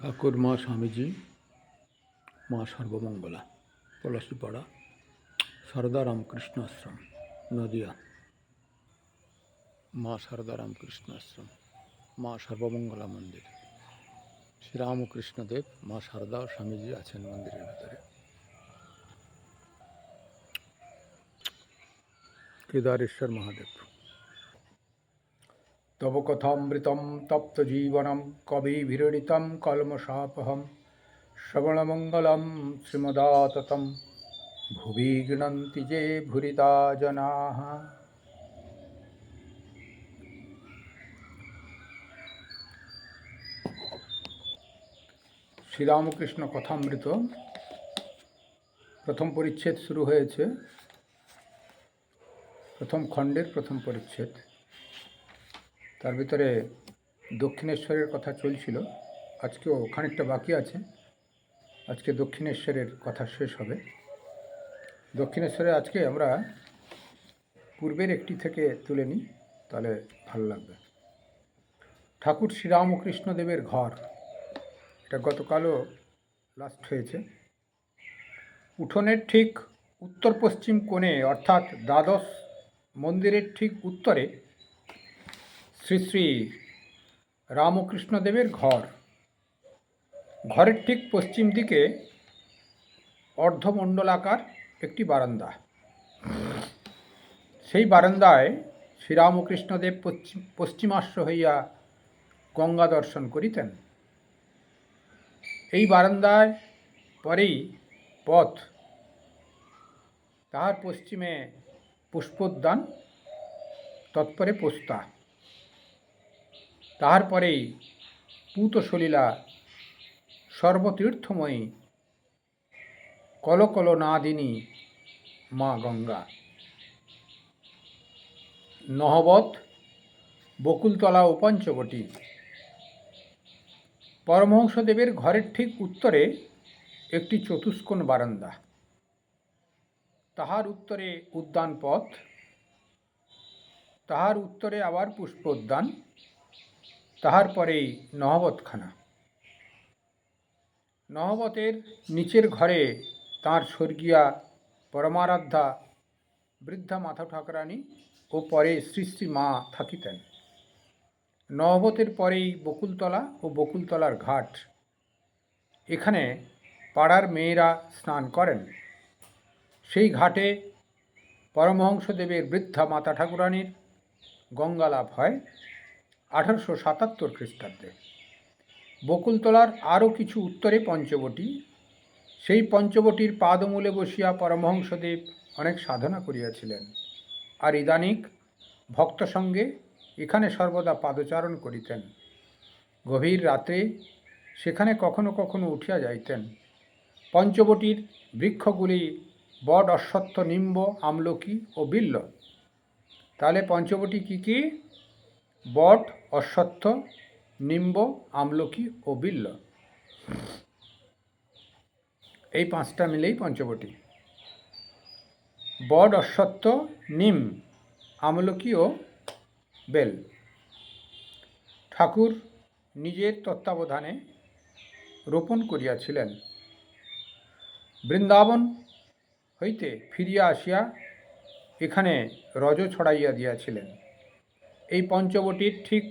ঠাকুর মা স্বামীজি, মা সর্বমঙ্গলা, পলাশিপাড়া, সারদা রামকৃষ্ণ আশ্রম, নদিয়া। মা সারদা রামকৃষ্ণ আশ্রম, মা সর্বমঙ্গলা মন্দির, শ্রীরামকৃষ্ণদেব, মা সারদা স্বামীজি আছেন মন্দিরের ভেতরে। কেদারেশ্বর মহাদেব। তব কথামৃতম তপ্ত জীবনম কবিভিরণিতম কলমশাপহম শ্রবণমঙ্গলম শ্রীমদাততম ভুবি গৃণন্তি যে ভুরিদা জনাঃ। শ্রীরামকৃষ্ণ কথামৃত প্রথম পরিচ্ছেদ শুরু হয়েছে, প্রথম খণ্ডের প্রথম পরিচ্ছেদ। তার ভিতরে দক্ষিণেশ্বরের কথা চলছিল, আজকেও খানিকটা বাকি আছে। আজকে দক্ষিণেশ্বরের কথা শেষ হবে। দক্ষিণেশ্বরে আজকে আমরা পূর্বের একটি থেকে তুলে নিই, তাহলে ভালো লাগবে। ঠাকুর শ্রীরামকৃষ্ণদেবের ঘর, এটা গতকালও লাস্ট হয়েছে। উঠোনের ঠিক উত্তর পশ্চিম কোণে, অর্থাৎ দ্বাদশ মন্দিরের ঠিক উত্তরে শ্রী শ্রী রামকৃষ্ণদেবের ঘর। ঘরের ঠিক পশ্চিম দিকে অর্ধমণ্ডলাকার একটি বারান্দা। সেই বারান্দায় শ্রীরামকৃষ্ণদেব পশ্চিমাশ্ব হইয়া গঙ্গা দর্শন করিতেন। এই বারান্দায় পরেই পথ, তাহার পশ্চিমে পুষ্পোদ্যান, তৎপরে পোস্তা, তাহার পরেই পূতসলিলা সর্বতীর্থময়ী কলকলনাদিনী মা গঙ্গা। নহবত, বকুলতলা ও পঞ্চবটী। পরমহংসদেবের ঘরের ঠিক উত্তরে একটি চতুষ্কোণ বারান্দা, তাহার উত্তরে উদ্যান পথ, তাহার উত্তরে আবার পুষ্পোদ্যান, তাহার পরেই নহবতখানা। নহবতের নিচের ঘরে তাঁর স্বর্গীয়া পরমারাধ্যা বৃদ্ধা মাথা ঠাকুরানী ও পরে শ্রী শ্রী মা থাকিতেন। নহবতের পরেই বকুলতলা ও বকুলতলার ঘাট। এখানে পাড়ার মেয়েরা স্নান করেন। সেই ঘাটে পরমহংসদেবের বৃদ্ধা মাতা ঠাকুরানীর গঙ্গালাভ হয় 1877 খ্রিস্টাব্দে। বকুলতলার আরও কিছু উত্তরে পঞ্চবটী। সেই পঞ্চবটীর পাদমূলে বসিয়া পরমহংসদেব অনেক সাধনা করিয়াছিলেন, আর ইদানিক ভক্ত সঙ্গে এখানে সর্বদা পাদচারণ করিতেন। গভীর রাত্রে সেখানে কখনো কখনো উঠিয়া যাইতেন। পঞ্চবটীর বৃক্ষগুলি বট, অশ্বত্থ, নিম্ব, আমলকি ও বিল্ব। তাহলে পঞ্চবটী কী কী? বট, অশ্বত্থ, নিম্ব, আমলকি ও বিল্ব, এই পাঁচটা মিলেই পঞ্চবটী। বট, অশ্বত্থ, নিম, আমলকি ও বেল। ঠাকুর নিজের তত্ত্বাবধানে রোপণ করিয়াছিলেন। বৃন্দাবন হইতে ফিরিয়া আসিয়া এখানে রজ ছড়াইয়া দিয়াছিলেন। এই পঞ্চবটীর ঠিক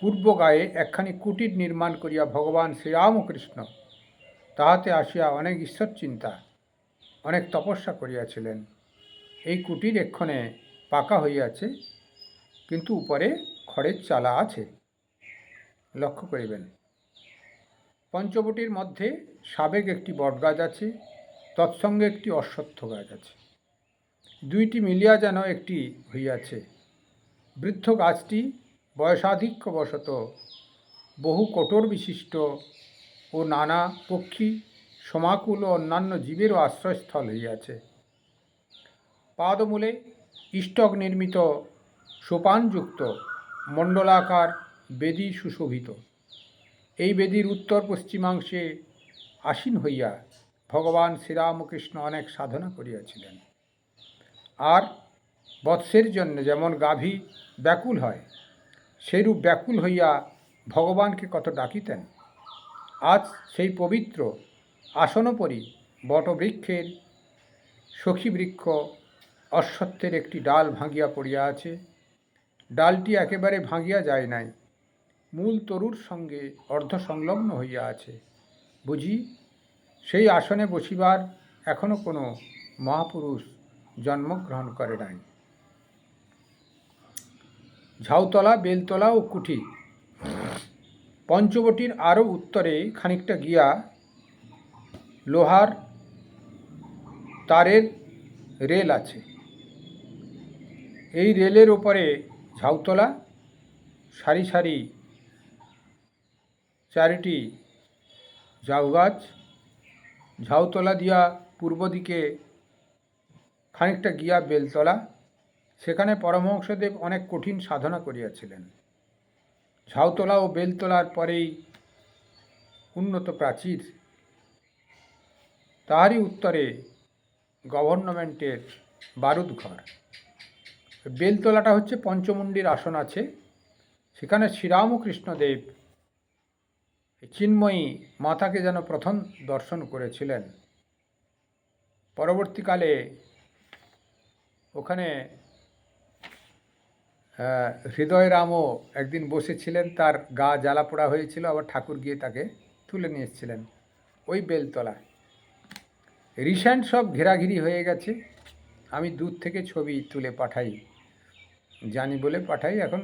পূর্ব গায়ে একখানি কুটির নির্মাণ করিয়া ভগবান শ্রীরামকৃষ্ণ তাহাতে আসিয়া অনেক ঈশ্বর চিন্তা, অনেক তপস্যা করিয়াছিলেন। এই কুটির এক্ষণে পাকা হইয়াছে, কিন্তু উপরে খড়ের চালা আছে, লক্ষ্য করিবেন। পঞ্চবটীর মধ্যে সাবেক একটি বটগাছ আছে, তৎসঙ্গে একটি অশ্বত্থ গাছ আছে। দুইটি মিলিয়া যেন একটি হইয়াছে। বৃদ্ধ গাছটি বয়সাধিক্যবশত বহু কোটর বিশিষ্ট ও নানা পক্ষী, সমাকুল ও অন্যান্য জীবেরও আশ্রয়স্থল হইয়াছে। পাদমূলে ইষ্টক নির্মিত সোপানযুক্ত মণ্ডলাকার বেদী সুশোভিত। এই বেদীর উত্তর পশ্চিমাংশে আসীন হইয়া ভগবান শ্রীরামকৃষ্ণ অনেক সাধনা করিয়াছিলেন। আর বৎসের জন্য যেমন গাভী ব্যাকুল হয়, সেইরূপ ব্যাকুল হইয়া ভগবানকে কত ডাকিতেন। আজ সেই পবিত্র আসনোপরি বটবৃক্ষের সখীবৃক্ষ অশ্বত্থের একটি ডাল ভাঙিয়া পড়িয়া আছে। ডালটি একেবারে ভাঙিয়া যায় নাই, মূল তরুর সঙ্গে অর্ধসংলগ্ন হইয়া আছে। বুঝি সেই আসনে বসিবার এখনো কোনো মহাপুরুষ জন্মগ্রহণ করে নাই। ঝাউতলা, বেলতলা ও কুঠি। পঞ্চবটির আরও উত্তরে খানিকটা গিয়া লোহার তারের রেল আছে। এই রেলের ওপরে ঝাউতলা, সারি সারি চারিটি ঝাউ গাছ। ঝাউতলা দিয়া পূর্ব দিকে খানিকটা গিয়া বেলতলা, সেখানে পরমহংসদেব অনেক কঠিন সাধনা করিয়াছিলেন। ঝাউতলা ও বেলতলার পরেই উন্নত প্রাচীর, তাহারই উত্তরে গভর্নমেন্টের বারুদ ঘর। বেলতলাটা হচ্ছে পঞ্চমুণ্ডির আসন আছে, সেখানে শ্রীরামকৃষ্ণদেব চিন্ময়ী মাতাকে যেন প্রথম দর্শন করেছিলেন। পরবর্তীকালে ওখানে হৃদয়রামও একদিন বসেছিলেন, তার গা জ্বালা পোড়া হয়েছিল, আবার ঠাকুর গিয়ে তাকে তুলে নিয়ে এসেছিলেন ওই বেলতলা। রিসেন্ট সব ঘেরাঘিরি হয়ে গেছে, আমি দূর থেকে ছবি তুলে পাঠাই, জানি বলে পাঠাই। এখন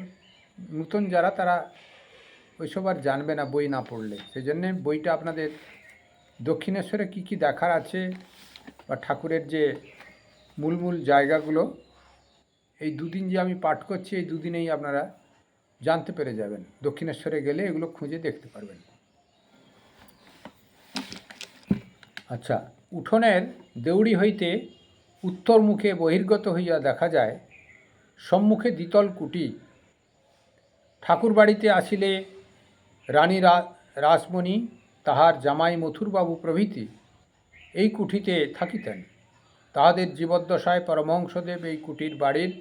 নতুন যারা, তারা ওইসব আর জানবে না বই না পড়লে। সেই জন্যে বইটা আপনাদের দক্ষিণেশ্বরে কি কি দেখার আছে বা ঠাকুরের যে মূল মূল জায়গাগুলো, এই দুদিন যে আমি পাঠ করছি, এই দুদিনেই আপনারা জানতে পেরে যাবেন। দক্ষিণেশ্বরে গেলে এগুলো খুঁজে দেখতে পারবেন। আচ্ছা, উঠোনের দেউড়ি হইতে উত্তর মুখে বহির্গত হইয়া দেখা যায় সম্মুখে দ্বিতল কুটি। ঠাকুর বাড়িতে আসিলে রানী রাসমণি, তাহার জামাই মথুরবাবু প্রভৃতি এই কুঠিতে থাকিতেন। তাহাদের জীবদ্দশায় পরমহংসদেব এই কুটির বাড়ির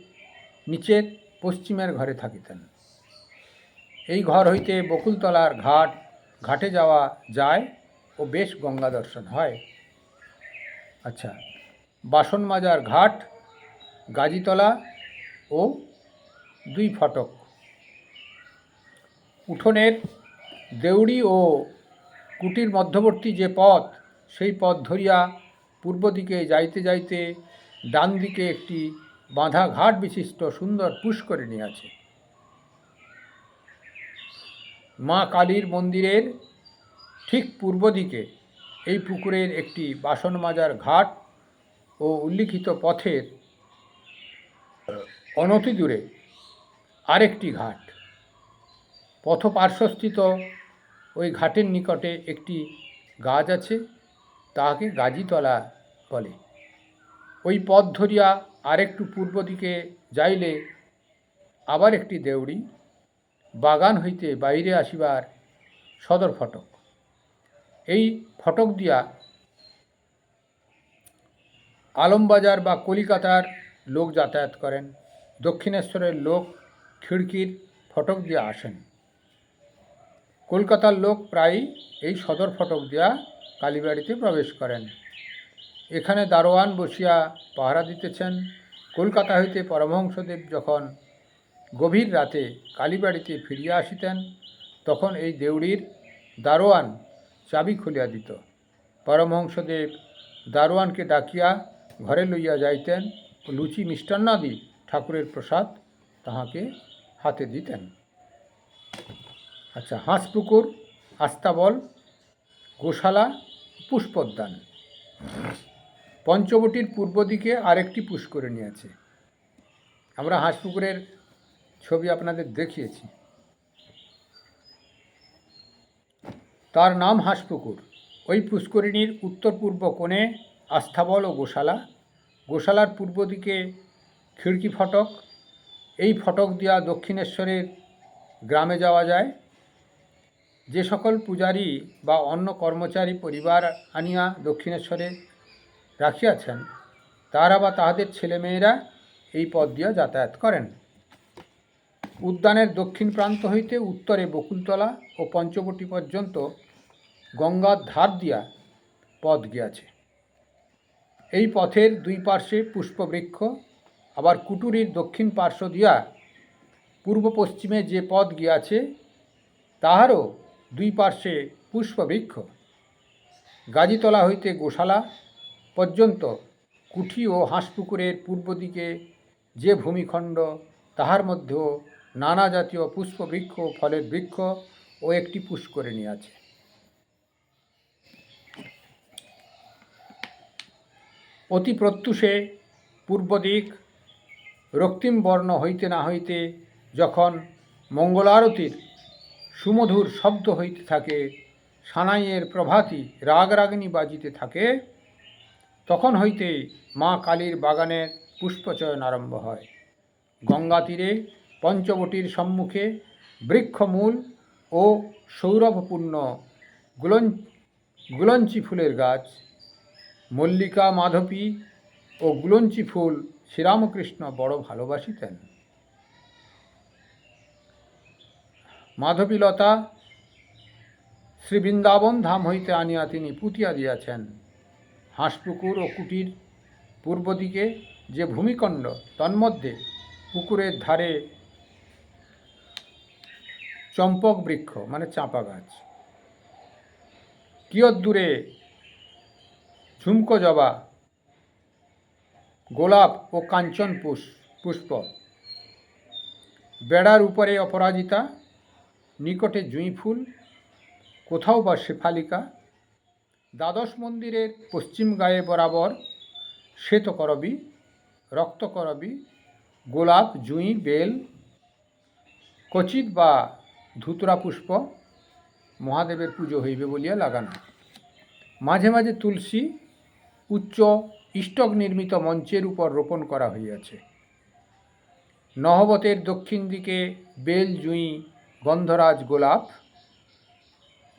নিচের পশ্চিমের ঘরে থাকিতেন। এই ঘর হইতে বকুলতলার ঘাটে যাওয়া যায় ও বেশ গঙ্গা দর্শন হয়। আচ্ছা, বাসন মাজার ঘাট, গাজীতলা ও 2 ফটক। উঠোনের দেউড়ি ও কুটির মধ্যবর্তী যে পথ, সেই পথ ধরিয়া পূর্ব দিকে যাইতে যাইতে ডান দিকে একটি বাঁধা ঘাট বিশিষ্ট সুন্দর পুষ্করিণী আছে। মা কালীর মন্দিরের ঠিক পূর্ব দিকে এই পুকুরের একটি বাসন মাজার ঘাট ও উল্লিখিত পথের অনতি দূরে আরেকটি ঘাট। পথ পার্শ্বস্থিত ওই ঘাটের নিকটে একটি গাছ আছে, তাহাকে গাজীতলা বলে। ওই পথ ধরিয়া আরেকটু পূর্ব দিকে যাইলে আবার একটি দেউড়ি, বাগান হইতে বাইরে আসিবার সদর ফটক। এই ফটক দিয়া আলমবাজার বা কলিকাতার লোক যাতায়াত করেন। দক্ষিণেশ্বরের লোক খিড়কির ফটক দিয়া আসেন। কলকাতার লোক প্রায়ই এই সদর ফটক দিয়া কালীবাড়িতে প্রবেশ করেন। এখানে দারোয়ান বসিয়া পাহারা দিতেছেন। কলকাতা হইতে পরমহংসদেব যখন গভীর রাতে কালীবাড়িতে ফিরিয়া আসিতেন, তখন এই দেউড়ির দারোয়ান চাবি খুলিয়া দিত। পরমহংসদেব দারোয়ানকে ডাকিয়া ঘরে লইয়া যাইতেন ও লুচি মিষ্টান্নাদি ঠাকুরের প্রসাদ তাহাকে হাতে দিতেন। আচ্ছা, হাঁসপুকুর, আস্তাবল, গোশালা, পুষ্পোদ্যান। পঞ্চবটির পূর্ব দিকে আরেকটি পুষ্করিণী আছে। আমরা হাঁসপুকুরের ছবি আপনাদের দেখিয়েছি। তার নাম হাঁসপুকুর। ওই পুষ্করিণীর উত্তর পূর্ব কোণে আস্তাবল ও গোশালা। গোশালার পূর্ব দিকে খিড়কি ফটক। এই ফটক দিয়া দক্ষিণেশ্বরের গ্রামে যাওয়া যায়। যে সকল পূজারী বা অন্য কর্মচারী পরিবার আনিয়া দক্ষিণেশ্বরে রাখিয়াছেন, তাহারা বা তাহাদের ছেলেমেয়েরা এই পথ দিয়া যাতায়াত করেন। উদ্যানের দক্ষিণ প্রান্ত হইতে উত্তরে বকুলতলা ও পঞ্চবটি পর্যন্ত গঙ্গার ধার দিয়া পথ গিয়াছে। এই পথের দুই পার্শ্বে পুষ্পবৃক্ষ, আবার কুটুরির দক্ষিণ পার্শ্ব দিয়া পূর্ব পশ্চিমে যে পথ গিয়াছে তাহারও দুই পার্শ্বে পুষ্পবৃক্ষ। গাজীতলা হইতে গোশালা পর্যন্ত কুঠি ও হাঁসপুকুরের পূর্ব দিকে যে ভূমিখণ্ড, তাহার মধ্যেও নানা জাতীয় পুষ্পবৃক্ষ, ফলের বৃক্ষ ও একটি পুষ্করিণী আছে। অতি প্রত্যুষে পূর্ব দিক রক্তিম বর্ণ হইতে না হইতে যখন মঙ্গলারতির সুমধুর শব্দ হইতে থাকে, সানাইয়ের প্রভাতী রাগরাগিনী বাজিতে থাকে, তখন হইতে মা কালীর বাগানের পুষ্পচয়ন আরম্ভ হয়। গঙ্গা তীরে পঞ্চবটির সম্মুখে বৃক্ষমূল ও সৌরভপূর্ণ গুলঞ্চি ফুলের গাছ, মল্লিকা, মাধবী ও গুলঞ্চি ফুল শ্রীরামকৃষ্ণ বড় ভালোবাসিতেন। মাধবীলতা শ্রী বৃন্দাবন ধাম হইতে আনিয়া তিনি পুঁতিয়া দিয়াছেন। হাঁসপুকুর ও কুটির পূর্ব দিকে যে ভূমিখণ্ড, তন্মধ্যে পুকুরের ধারে চম্পক বৃক্ষ মানে চাঁপা গাছ, কিয়দ্দূরে ঝুমকো জবা, গোলাপ ও কাঞ্চন পুষ্প, বেড়ার উপরে অপরাজিতা, নিকটে জুঁই ফুল, কোথাও বা শেফালিকা, দ্বাদশ মন্দিরের পশ্চিম গায়ে বরাবর শ্বেতকরবী, রক্তকরবী, গোলাপ, জুঁই, বেল, কচিত বা ধুতরা পুষ্প মহাদেবের পুজো হইবে বলিয়া লাগানো। মাঝে মাঝে তুলসী উচ্চ ইষ্টক নির্মিত মঞ্চের উপর রোপণ করা হইয়াছে। নহবতের দক্ষিণ দিকে বেল, জুঁই, গন্ধরাজ, গোলাপ,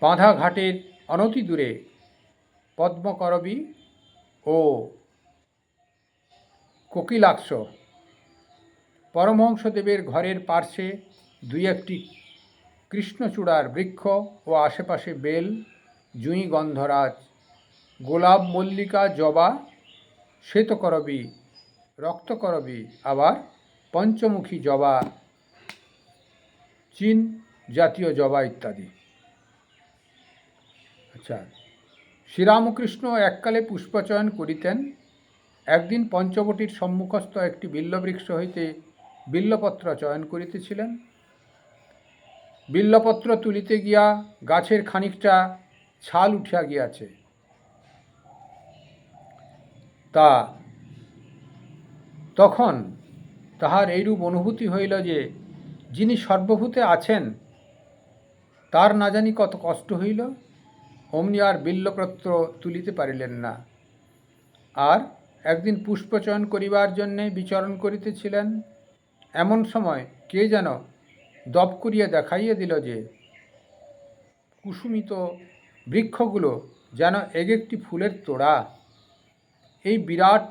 বাঁধা ঘাটের অনতি দূরে পদ্মকরবী ও কোকিলাক্ষ, পরমহংসদেবের ঘরের পার্শ্বে দুই একটি কৃষ্ণচূড়ার বৃক্ষ ও আশেপাশে বেল, জুঁই, গন্ধরাজ, গোলাপ, মল্লিকা, জবা, শ্বেতকরবী, রক্তকরবী, আবার পঞ্চমুখী জবা, চীন জাতীয় জবা ইত্যাদি। আচ্ছা, শ্রীরামকৃষ্ণ এককালে পুষ্পচয়ন করিতেন। একদিন পঞ্চবটির সম্মুখস্থ একটি বিল্লবৃক্ষ হইতে বিল্লপত্র চয়ন করিতেছিলেন। বিল্লপত্র তুলিতে গিয়া গাছের খানিকটা ছাল উঠিয়া গিয়াছে। তখন তাহার এইরূপ অনুভূতি হইল যে যিনি সর্বভূতে আছেন তার না জানি কত কষ্ট হইল। অমনি আর বিল্লপত্র তুলিতে পারিলেন না। আর একদিন পুষ্পচয়ন করিবার জন্যে বিচরণ করিতেছিলেন। এমন সময় কে যেন দপ করিয়া দেখাইয়া দিল যে কুসুমিত বৃক্ষগুলো যেন এক একটি ফুলের তোড়া এই বিরাট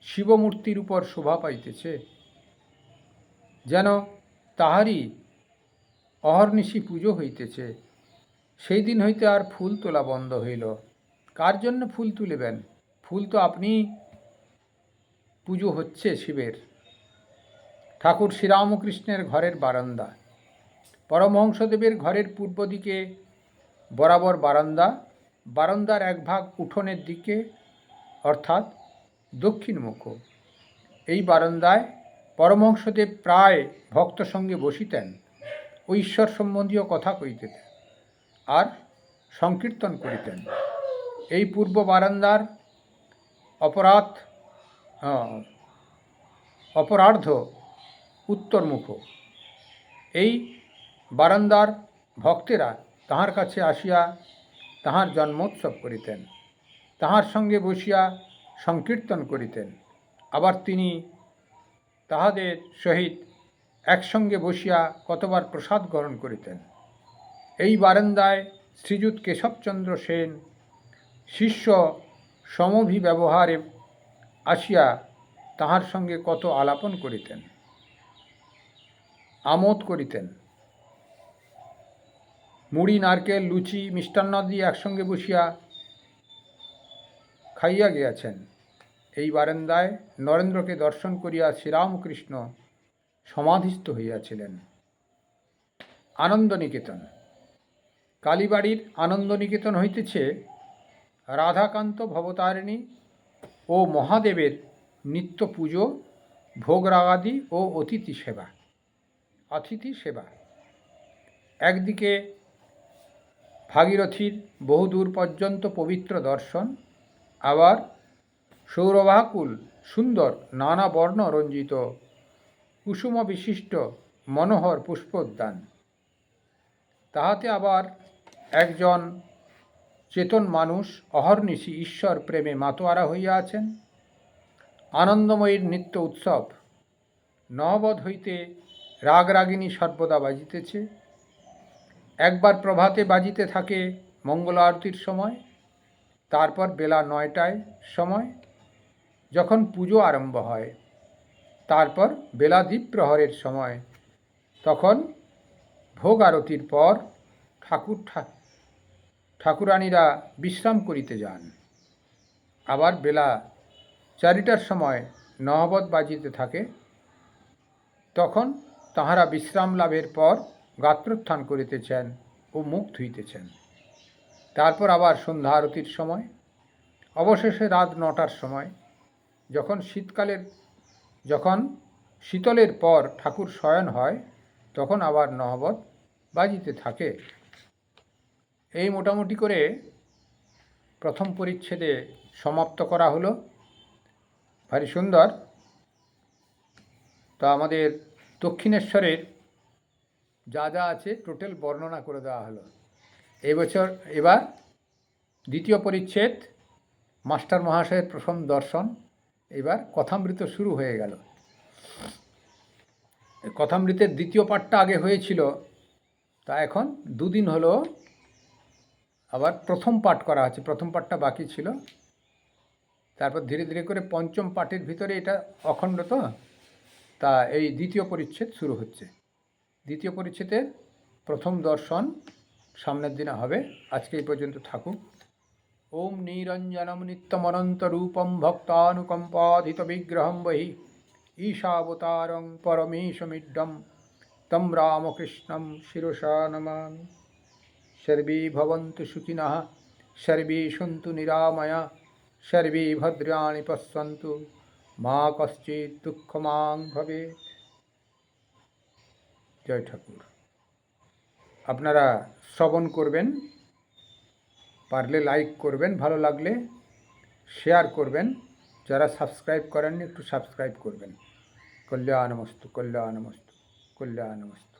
শিবমূর্তির উপর শোভা পাইতেছে, যেন তাহারই অহর্নিশি পুজো হইতেছে। সেই দিন হইতে আর ফুল তোলা বন্ধ হইল। কার জন্য ফুল তুলিবেন? ফুল তো আপনি পুজো হচ্ছে শিবের। ঠাকুর শ্রীরামকৃষ্ণের ঘরের বারান্দা, পরমহংসদেবের ঘরের পূর্ব দিকে বরাবর বারান্দা, বারান্দার এক ভাগ উঠোনের দিকে অর্থাৎ দক্ষিণমুখ। এই বারান্দায় পরমহংসদেব প্রায় ভক্ত সঙ্গে বসিতেন ও ঈশ্বর সম্বন্ধীয় কথা কইতেন আর সংকীর্তন করিতেন। এই পূর্ব বারান্দার অপরার্ধ উত্তরমুখ। এই বারান্দার ভক্তেরা তাহার কাছে আসিয়া তাহার জন্মোৎসব করিতেন, তাহার সঙ্গে বসিয়া সংকীর্তন করিতেন। আবার তিনি তাহাদের সহিত একসঙ্গে বসিয়া কতবার প্রসাদ গ্রহণ করিতেন। এই বারান্দায় শ্রীযুত কেশবচন্দ্র সেন শিষ্য সমভিব্যবহারে আসিয়া তাহার সঙ্গে কত আলাপন করিতেন, আমোদ করিতেন। মুড়ি নারকেল লুচি মিষ্টান্ন দিয়ে একসঙ্গে বসিয়া খাইয়া গিয়াছেন। এই বারান্দায় নরেন্দ্রকে দর্শন করিয়া শ্রীরামকৃষ্ণ সমাধিস্থ হইয়াছিলেন। আনন্দনিকেতন। কালীবাড়ির আনন্দনিকেতন হইতেছে রাধাকান্ত ভবতারিণী ও মহাদেবের নিত্য পুজো, ভোগরাগাদি ও অতিথি সেবা। একদিকে ভাগীরথীর বহুদূর পর্যন্ত পবিত্র দর্শন, আবার সৌরভাকুল সুন্দর নানা বর্ণ রঞ্জিত কুসুম বিশিষ্ট মনোহর পুষ্পোদ্যান। তাহাতে আবার একজন চেতন মানুষ অহর্নিশি ঈশ্বর প্রেমে মাতোয়ারা হইয়া আছেন। আনন্দময়ীর নিত্য উৎসব। নহবৎ হইতে রাগরাগিনী সর্বদা বাজিতেছে। একবার প্রভাতে বাজিতে থাকে মঙ্গল আরতির সময়, তারপর বেলা 9টায় সময় যখন পুজো আরম্ভ হয়, তারপর বেলা দ্বীপ্রহরের সময়, তখন ভোগ আরতির পর ঠাকুরানীরা বিশ্রাম করিতে যান। আবার বেলা 4টার সময় নহবৎ বাজিতে থাকে, তখন তাহারা বিশ্রাম লাভের পর গাত্রোত্থান করিতেছেন ও মুখ ধুইতেছেন। তারপর আবার সন্ধ্যা আরতির সময়, অবশেষে রাত 9টার সময় যখন শীতলের পর ঠাকুর শয়ন হয়, তখন আবার নহবৎ বাজিতে থাকে। এই মোটামুটি করে প্রথম পরিচ্ছেদে সমাপ্ত করা হলো। ভারী সুন্দর। তা আমাদের দক্ষিণেশ্বরের যা যা আছে টোটাল বর্ণনা করে দেওয়া হলো। এবার দ্বিতীয় পরিচ্ছেদ, মাস্টার মহাশয়ের প্রথম দর্শন। এবার কথামৃত শুরু হয়ে গেল। কথামৃতের দ্বিতীয় পাঠটা আগে হয়েছিল, তা এখন 2 দিন হলো আবার প্রথম পাঠ করা হচ্ছে। প্রথম পাঠটা বাকি ছিল, তারপর ধীরে ধীরে করে পঞ্চম পাঠের ভিতরে এটা অখণ্ড, তো তা এই দ্বিতীয় পরিচ্ছেদ শুরু হচ্ছে। দ্বিতীয় পরিচ্ছেদের প্রথম দর্শন সামনের দিনে হবে। আজকে এই পর্যন্ত থাকুক। ওম নিরঞ্জনম নিত্যমনন্ত রূপম ভক্তানুকম্পাধিত বিগ্রহম বহি ঈশাবতারং পরমেশমিড্ডম তম রামকৃষ্ণম শিরসা নমামি। সর্বে ভবন্তু সুখিনঃ, সর্বে সন্তু নিরাময়া, সর্বে ভদ্রাণি পশ্যন্তু, মা কশ্চিৎ দুঃখমাং ভবেৎ। জয় ঠাকুর। আপনারা শ্রবণ করবেন, পারলে লাইক করবেন, ভালো লাগলে শেয়ার করবেন। যারা সাবস্ক্রাইব করেননি একটু সাবস্ক্রাইব করবেন। কল্যাণমস্তু, কল্যাণমস্তু, কল্যাণমস্তু।